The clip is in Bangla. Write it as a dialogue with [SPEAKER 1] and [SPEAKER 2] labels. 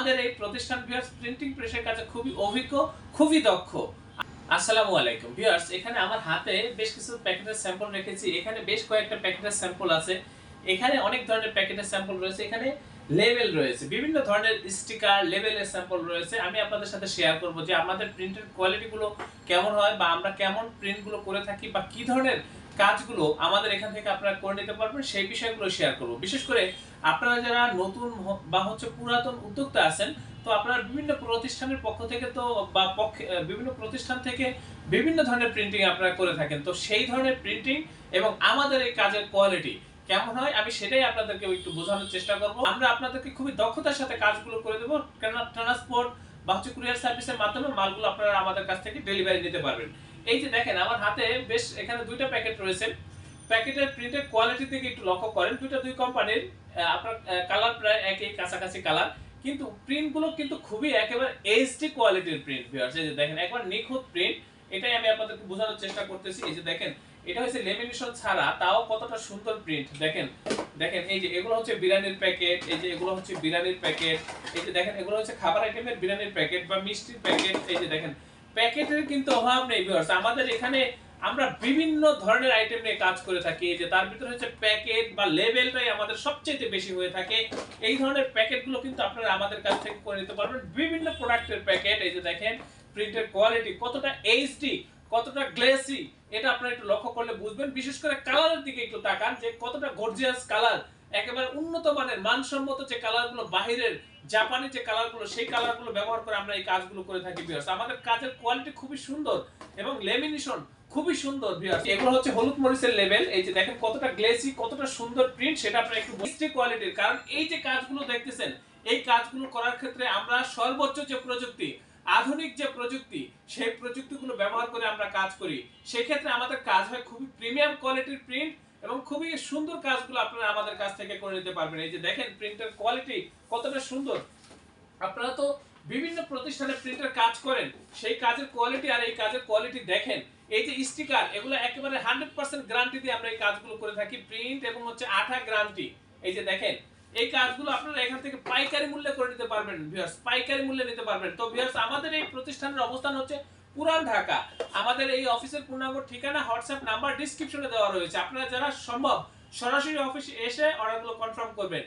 [SPEAKER 1] আমাদের এই প্রতিষ্ঠান ভিউয়ার্স প্রিন্টিং প্রেসের কাজে খুবই অভিজ্ঞ, খুবই দক্ষ। আসসালামু আলাইকুম ভিউয়ার্স, এখানে আমার হাতে বেশ কিছু প্যাকেটের স্যাম্পল রেখেছি। এখানে বেশ কয়েকটা প্যাকেটের স্যাম্পল আছে। এখানে অনেক ধরনের প্যাকেটের স্যাম্পল রয়েছে। এখানে লেবেল রয়েছে, বিভিন্ন ধরনের স্টিকার, লেবেলের স্যাম্পল রয়েছে। আমি আপনাদের সাথে শেয়ার করব যে আমাদের প্রিন্টের কোয়ালিটিগুলো কেমন হয়, বা আমরা কেমন প্রিন্টগুলো করে থাকি, বা কি ধরনের কাজগুলো আমাদের এখান থেকে আপনারা করে নিতে পারবেন, সেই বিষয়গুলো শেয়ার করব। বিশেষ করে আপনারা যারা নতুন বা পুরাতন উদ্যোক্তা আছেন, তো আপনারা বিভিন্ন প্রতিষ্ঠানের পক্ষ থেকে তো বা বিভিন্ন প্রতিষ্ঠান থেকে বিভিন্ন ধরনের প্রিন্টিং আপনারা করে থাকেন। তো সেই ধরনের প্রিন্টিং এবং আমাদের এই কাজের কোয়ালিটি কেমন হয়, আমি সেটাই আপনাদেরকে একটু বোঝানোর চেষ্টা করব। আমরা আপনাদেরকে খুবই দক্ষতার সাথে কাজগুলো করে দেব, কেননা ট্রান্সপোর্ট বা কুরিয়ার সার্ভিসের মাধ্যমে মালগুলো আপনারা আমাদের কাছ থেকে ডেলিভারি নিতে পারবেন। এই যে দেখেন আমার হাতে বেশ এখানে দুইটা প্যাকেট রয়েছে। প্যাকেটের প্রিন্টের কোয়ালিটির দিকে একটু লক্ষ্য করেন। দুই কোম্পানির, আপনার কালার প্রায় একই, কাছাকাছি কালার, কিন্তু প্রিন্টগুলো কিন্তু খুবই একেবারে এইচডি কোয়ালিটির প্রিন্ট ভিউয়ার্স। এই যে দেখেন একবার নিখুঁত প্রিন্ট, এটাই আমি আপনাদেরকে বোঝানোর চেষ্টা করতেছি। এই যে দেখেন এটা হচ্ছে লেমিনেশন ছাড়া, তাও কতটা সুন্দর প্রিন্ট দেখেন। দেখেন এই যে এগুলো হচ্ছে বিরিয়ানির প্যাকেট, এই যে এগুলো হচ্ছে বিরিয়ানির প্যাকেট, এই যে দেখেন এগুলো হচ্ছে খাবার আইটেমের বিরিয়ানির প্যাকেট বা মিষ্টির প্যাকেট। এই যে দেখেন প্যাকেটের কিন্তু অভাব নেই ভিউয়ার্স। আমাদের এখানে আমরা বিভিন্ন ধরনের আইটেম নিয়ে কাজ করে থাকি। এই যে তার ভিতরে হচ্ছে প্যাকেট বা লেবেলটাই আমাদের সবচেয়ে বেশি হয়ে থাকে। এই ধরনের প্যাকেটগুলো কিন্তু আপনারা আমাদের কাছ থেকে করে নিতে পারবেন। বিভিন্ন প্রোডাক্টের প্যাকেট, এই যে দেখেন প্রিন্টের কোয়ালিটি কতটা এইচডি, কতটা গ্লেসি, এটা আপনারা একটু লক্ষ্য করলে বুঝবেন। বিশেষ করে কালারের দিকে একটু তাকান যে কতটা গর্জিয়াস কালার, একেবারে উন্নত মানের মানসম্মত যে কালারগুলো, বাহিরের জাপানি যে কালারগুলো, সেই কালারগুলো ব্যবহার করে আমরা এই কাজগুলো করে থাকি ভিউয়ার্স। আমাদের কাজের কোয়ালিটি খুবই সুন্দর এবং লেমিনেশন খুবই সুন্দর ভিউয়ার্স। এগুলো হচ্ছে হলুদ মরিচের লেবেল। এই যে দেখেন কতটা গ্লেসি, কতটা সুন্দর প্রিন্ট, সেটা আপনারা একটু বুঝতে কোয়ালিটির। কারণ এই যে কাজগুলো দেখতেছেন, এই কাজগুলো করার ক্ষেত্রে আমরা সর্বোচ্চ যে প্রযুক্তি, আধুনিক যে প্রযুক্তি, সেই প্রযুক্তিগুলো ব্যবহার করে আমরা কাজ করি। সেই ক্ষেত্রে আমাদের কাজ হয় খুবই প্রিমিয়াম কোয়ালিটির প্রিন্ট, এবং খুবই সুন্দর কাজগুলো আপনারা আমাদের কাছ থেকে করে নিতে পারবেন। এই যে দেখেন প্রিন্টের কোয়ালিটি কতটা সুন্দর। আপনারা তো বিভিন্ন প্রতিষ্ঠানে প্রিন্টের কাজ করেন, সেই কাজের কোয়ালিটি আর এই কাজের কোয়ালিটি দেখেন। এই যে স্টিকার, এগুলো একেবারে 100% গ্যারান্টি দিয়ে আমরা এই কাজগুলো করে থাকি, প্রিন্ট এবং হচ্ছে আঠা গ্যারান্টি। এই যে দেখেন এই কাজগুলো আপনারা এখান থেকে পাইকারি মূল্যে করে নিতে পারবেন ভিউয়ার্স, পাইকারি মূল্যে নিতে পারবেন। তো ভিউয়ার্স আমাদের এই প্রতিষ্ঠানের অবস্থান হচ্ছে পুরান ঢাকা। আমাদের এই অফিসের পূর্ণাঙ্গ ঠিকানা, হোয়াটসঅ্যাপ নাম্বার ডেসক্রিপশনে দেওয়া রয়েছে। আপনারা যারা সম্ভব সরাসরি অফিসে এসে অর্ডারগুলো কনফার্ম করবেন।